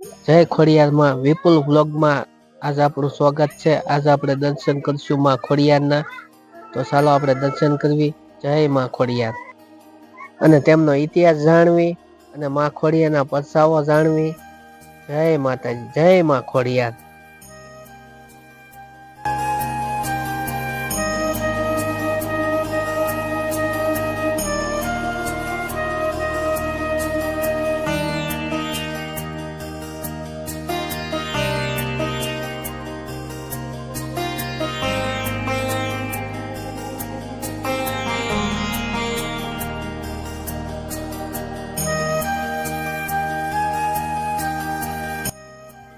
જય ખોડિયારમાં વિપુલ વ્લોગમાં આજ આપણું સ્વાગત છે। આજ આપણે દર્શન કરશું માં ખોડિયારના। તો ચાલો આપણે દર્શન કરવી। જય માં ખોડિયાર અને તેમનો ઇતિહાસ જાણવી અને માં ખોડિયારના પરસાઓ જાણવી। જય માતાજી, જય માં ખોડિયાર।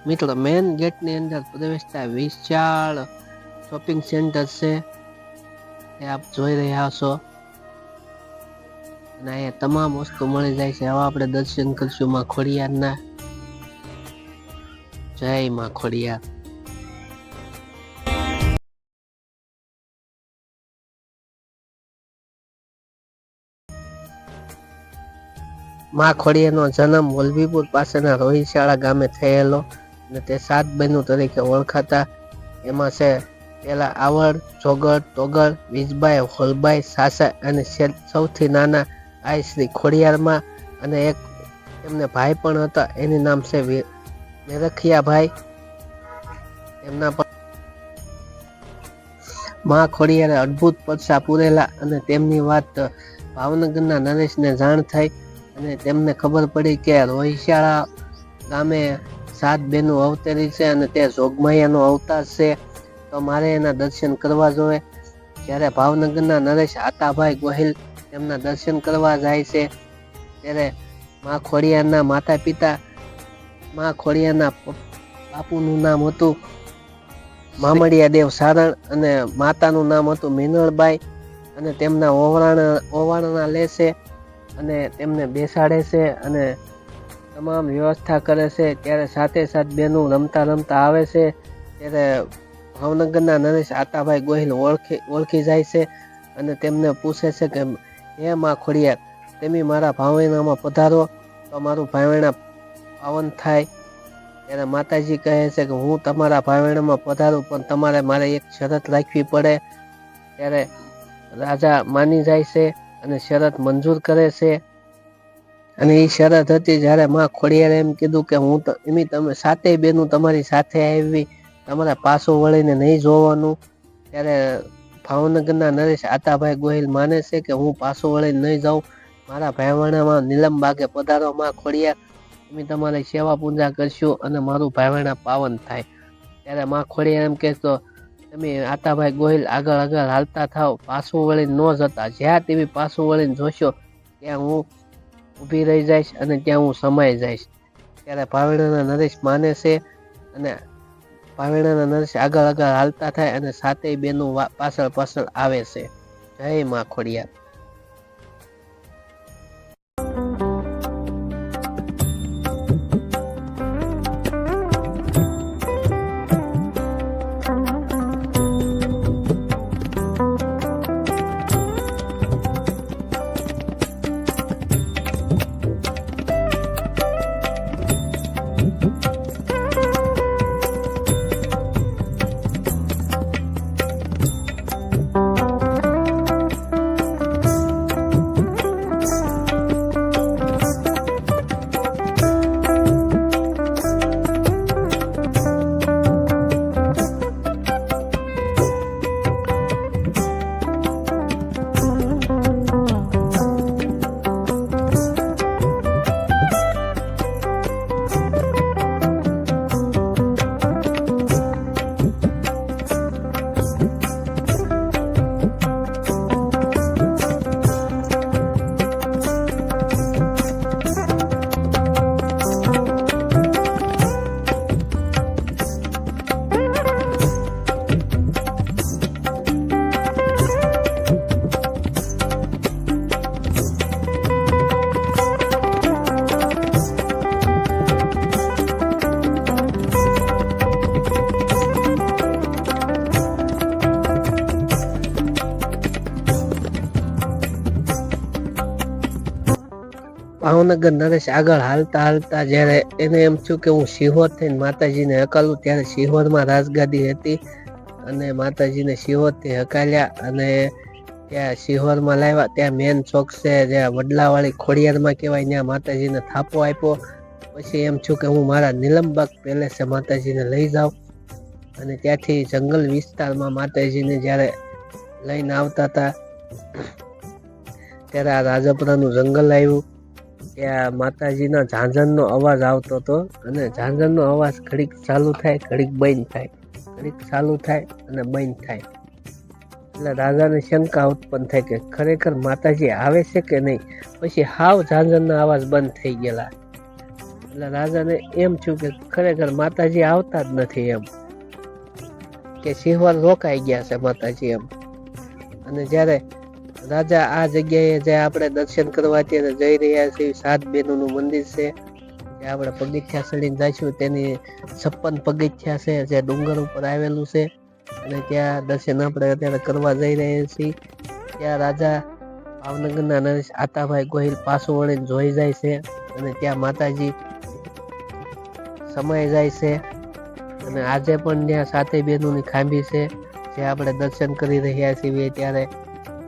મિત્રો મેન ગેટની અંદર પ્રવેશતા વિશાળ શોપિંગ સેન્ટર છે, એ આપ જોઈ રહ્યા છો અને અહીંયા તમામ વસ્તુ મળી જાય છે। હવે આપણે દર્શન કરશું માં ખોડિયારના। જય માં ખોડિયાર। માં ખોડિયારનો જન્મ વલભીપુર પાસેના રોહિશાળા ગામે થયેલો અને તે 7 બહેનો તરીકે ઓળખાતા। એમાં છે પેલા આવડ, જોગડ, તોગડ, વીજબાઈ, હોલબાઈ, સાસા અને સૌથી નાના આઈ શ્રી ખોડિયારમાં અને એક એમને ભાઈ પણ હતા, એનું નામ છે મેરખિયાભાઈ। એમના પણ માં ખોડિયારે અદ્ભુત પરસા પૂરેલા અને તેમની વાત ભાવનગરના નરેશને જાણ થઈ અને તેમને ખબર પડી કે રોહિશાળા ગામે 7 બહેનો અવતરી છે અને તે જોગમાયાનો અવતાર છે, તો મારે એના દર્શન કરવા જોઈએ। જ્યારે ભાવનગરના નરેશ આતાભાઈ ગોહિલ તેમના દર્શન કરવા જાય છે, ત્યારે માં ખોડિયારના માતા પિતા, માં ખોડિયારના બાપુનું નામ હતું મામડિયા દેવ સારણ અને માતાનું નામ હતું મિનળબાઈ અને તેમના ઓવારણા લે છે અને તેમને બેસાડે છે અને તમામ વ્યવસ્થા કરે છે। ત્યારે સાથે બહેનો રમતા રમતા આવે છે, ત્યારે ભાવનગરના નરેશ આતાભાઈ ગોહિલ ઓળખી જાય છે અને તેમને પૂછે છે કે હે માં ખોડિયાર, તમે મારા ભાવણામાં પધારો તો મારું ભાવણા પાવન થાય। ત્યારે માતાજી કહે છે કે હું તમારા ભાવણામાં પધારું, પણ તમારે મારે એક શરત રાખવી પડે। ત્યારે રાજા માની જાય છે અને શરત મંજૂર કરે છે અને એ શરત હતી, જ્યારે માં ખોડિયારે એમ કીધું કે હું તમે 7 બહેનો તમારી સાથે આવી, તમારે પાછું વળીને નહીં જોવાનું। ત્યારે ભાવનગરના નરેશ આતાભાઈ ગોહિલ માને છે કે હું પાછું વળીને નહીં જાઉં, મારા ભાઈવણામાં નીલમ બાગે પધારો માં ખોડિયાર, અમે તમારી સેવા પૂજા કરશું અને મારું ભાઈવણા પાવન થાય। ત્યારે માં ખોડિયાર એમ કહેતો, તમે આતાભાઈ ગોહિલ આગળ આગળ હાલતા થાવ, પાછું વળીને ન જતા, જ્યાં તમે પાછું વળીને જોશો ત્યાં હું ઊભી રહી જઈશ અને ત્યાં હું સમાઈ જઈશ। ત્યારે ભાવણાના નરેશ માને છે અને ભાવણાના નરેશ આગળ આગળ હાલતા થાય અને 7 બહેનો પાછળ પાછળ આવે છે। જય માં ખોડિયાર। ભાવનગર નરેશ આગળ હાલતા હાલતા જ્યારે એને એમ થયું કે હું સિહોર થઈને માતાજીને હકાલું, ત્યારે સિહોરમાં રાજગાદી હતી અને માતાજીને સિહોરથી હકાલ્યા અને ત્યાં સિહોરમાં લાવ્યા. ત્યાં મેન ચોક છે જ્યાં વડલાવાળી ખોડિયારમાં કહેવાય, ત્યાં માતાજીને થાપો આપ્યો. પછી એમ થયું કે હું મારા નીલમબાગ પેલેસે માતાજીને લઈ જાઉં અને ત્યાંથી જંગલ વિસ્તારમાં માતાજીને જ્યારે લઈને આવતા હતા ત્યારે આ રાજપરાનું જંગલ આવ્યું. ત્યાં માતાજીના ઝાંઝરનો અવાજ આવતો હતો અને ઝાંઝરનો અવાજ ઘડીક ચાલુ થાય, ઘડીક બંધ થાય, ઘડીક ચાલુ થાય અને બંધ થાય. એટલે રાજાને શંકા ઉત્પન્ન થાય કે ખરેખર માતાજી આવે છે કે નહીં. પછી હાવ ઝાંઝરના અવાજ બંધ થઈ ગયેલા. એટલે રાજાને એમ થયું કે ખરેખર માતાજી આવતા જ નથી, એમ કે સિંહવાર રોકાઈ ગયા છે માતાજી એમ. અને જ્યારે રાજા આ જગ્યાએ જે આપણે દર્શન કરવા અત્યારે જઈ રહ્યા છીએ, 7 બહેનોનું મંદિર છે, જે આપણે પગથિયા ચડીને જઈશું. તેની 56 પગથિયા છે જે ડુંગર ઉપર આવેલું છે અને ત્યાં દર્શન આપણે અત્યારે કરવા જઈ રહ્યા છીએ. ત્યાં રાજા ભાવનગરના નરેશ આતાભાઈ ગોહિલ પાછું વળીને જોઈ જાય છે અને ત્યાં માતાજી સમાઈ જાય છે. અને આજે પણ ત્યાં 7 બહેનોની ખાંભી છે જે આપણે દર્શન કરી રહ્યા છીએ. ત્યારે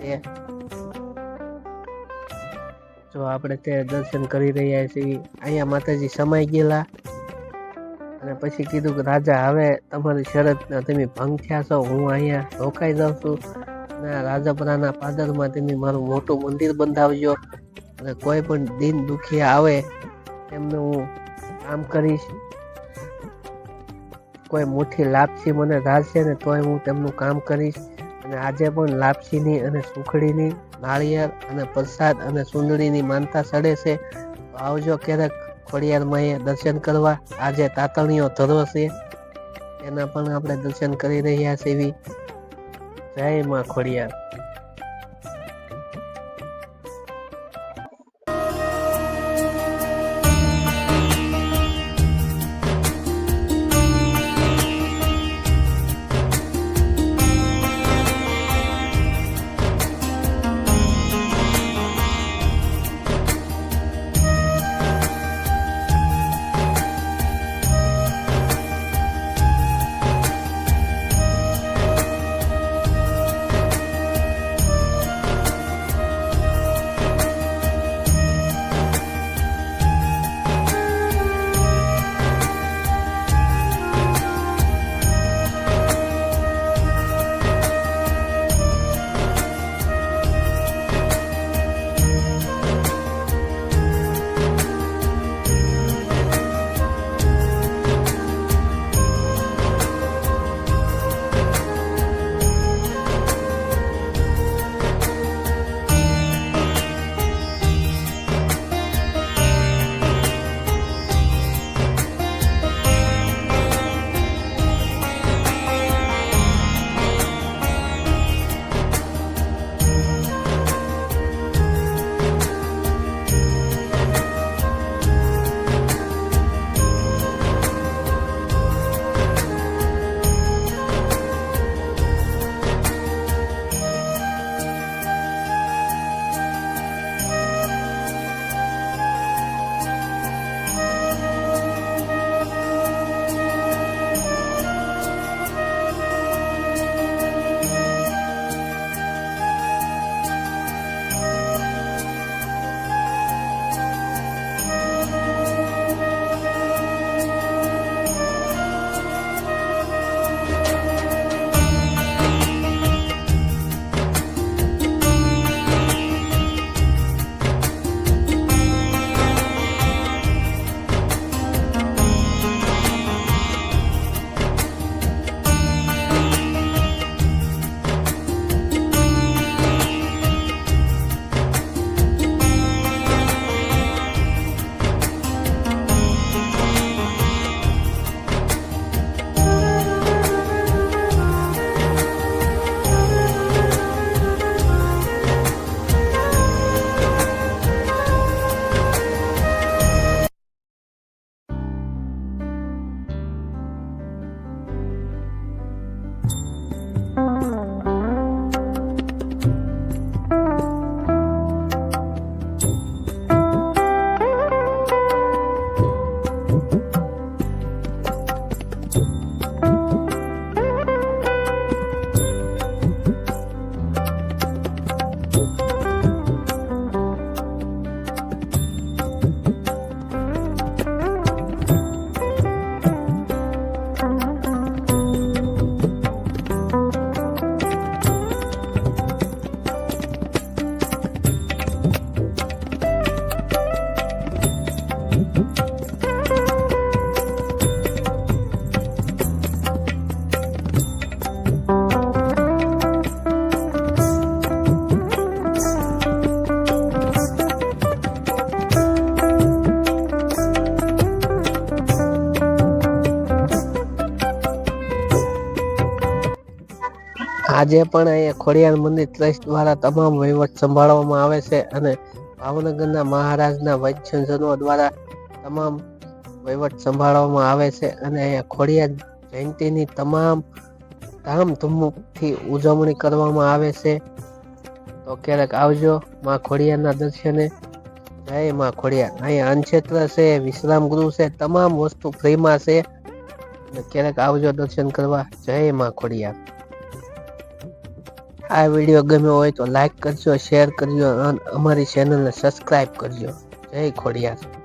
તે જો આપણે તે દર્શન કરી રહ્યા છીએ, અહીંયા માતાજી સમાઈ ગયેલા. અને પછી કીધું કે રાજા હવે તમારી શરતના તમે ભંગ થયા છો, હું અહીંયા રોકાઈ જાઉં છું અને રાજપરાના પાદરમાં તમે મારું મોટું મંદિર બંધાવજો અને કોઈ પણ દિન દુખિયા આવે તેમને હું કામ કરીશ. કોઈ મુઠ્ઠી લાપસી મને ધારશે ને તોય હું તેમનું કામ કરીશ. અને આજે પણ લાપસીની અને સુખડીની, નાળિયેર અને પ્રસાદ અને સુંદડીની માનતા ચડે છે. તો આવજો ક્યારેક ખોડિયારમાં દર્શન કરવા. આજે તાતણીઓ ધરો છે એના પણ આપણે દર્શન કરી રહ્યા છીએ. જય માં ખોડિયાર. આજે પણ અહીંયા ખોડિયાર મંદિર ટ્રસ્ટ દ્વારા તમામ વહીવટ સંભાળવામાં આવે છે અને ભાવનગરના મહારાજના વંશજનો દ્વારા તમામ વહીવટ સંભાળવામાં આવે છે અને અહીંયા ખોડિયાર જયંતિની તમામ ધામધૂમથી ઉજવણી કરવામાં આવે છે. તો ક્યારેક આવજો માં ખોડિયારના દર્શને. જય માં ખોડિયાર. અહીંયા અન્નક્ષેત્ર છે, વિશ્રામ ગૃહ છે, તમામ વસ્તુ ફ્રીમાં છે. ક્યારેક આવજો દર્શન કરવા. જય માં ખોડિયાર. આ વિડીયો ગમ્યો હોય તો લાઈક કરજો, શેર કરજો અને અમારી ચેનલને સબસ્ક્રાઈબ કરજો. જય ખોડિયાર.